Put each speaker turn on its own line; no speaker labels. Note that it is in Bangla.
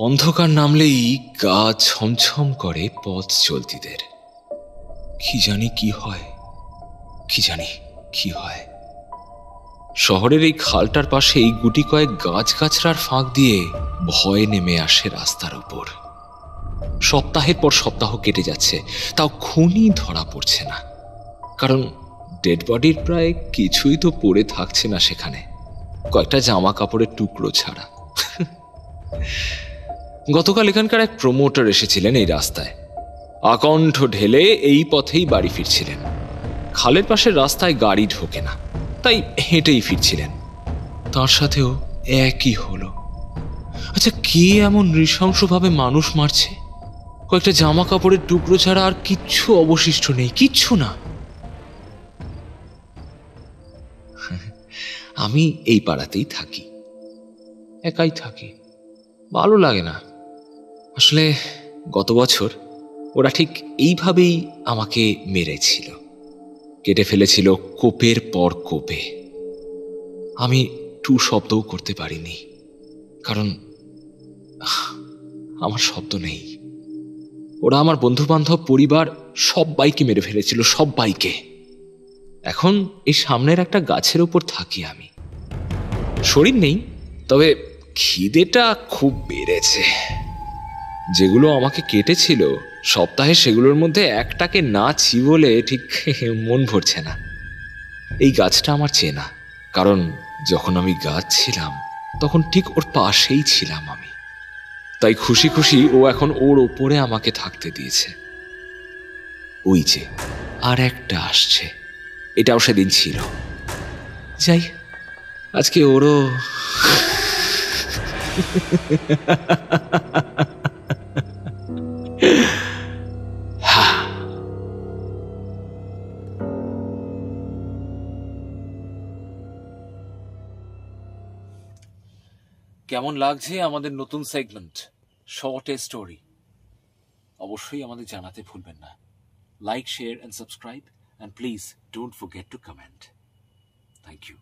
অন্ধকার নামলেই গা ছমছম করে পথ চলতিদের। কি জানি কি হয়, কি জানি কি হয়। শহরের এই খালটার পাশেই গুটি কয়েক গাছগাছড়ার ফাঁক দিয়ে ভয় নেমে আসে রাস্তার উপর। সপ্তাহের পর সপ্তাহ কেটে যাচ্ছে, তাও খুনি ধরা পড়ছে না। কারণ ডেড বডির প্রায় কিছুই তো পড়ে থাকছে না সেখানে, কয়েকটা জামা কাপড়ের টুকরো ছাড়া। গতকাল এখানকার এক প্রমোটার এসেছিলেন এই রাস্তায়, আকণ্ঠ ঢেলে এই পথেই বাড়ি ফিরছিলেন। খালের পাশের রাস্তায় গাড়ি ঢোকে না, তাই হেঁটেই ফিরছিলেন। তার সাথেও একই হলো। আচ্ছা, কে এমন নৃশংসভাবে মানুষ মারছে? কয়েকটা জামা কাপড়ের টুকরো ছাড়া আর কিচ্ছু অবশিষ্ট নেই, কিচ্ছু না। আমি এই পাড়াতেই থাকি, একাই থাকি, ভালো লাগে না। আসলে গত বছর ওরা ঠিক এইভাবেই আমাকে মেরেছিল, কেটে ফেলেছিল কোপের পর কোপে। আমি টু শব্দও করতে পারিনি, কারণ আমার শব্দ নেই। ওরা আমার বন্ধু বান্ধব, পরিবার সবাইকে মেরে ফেলেছিল, সবাইকে। এখন এই সামনের একটা গাছের উপর থাকি আমি। শরীর নেই, তবে খিদেটা খুব বেড়েছে। যেগুলো আমাকে কেটেছিল সপ্তাহে, সেগুলোর মধ্যে একটাকে না চিবোলে ঠিক মন ভরছে না। এই গাছটা আমার চেনা, কারণ যখন আমি গাছ ছিলাম তখন ঠিক ওর পাশেই ছিলাম আমি। তাই খুশি খুশি ও এখন ওর ওপরে আমাকে থাকতে দিয়েছে। ওই যে আর একটা আসছে, এটাও সেদিন ছিল। যাই, আজকে ওরও কেমন লাগছে আমাদের নতুন সেগমেন্ট শর্ট এ স্টোরি? অবশ্যই আমাদের জানাতে ভুলবেন না। Like, share and subscribe, and please don't forget to comment. Thank you.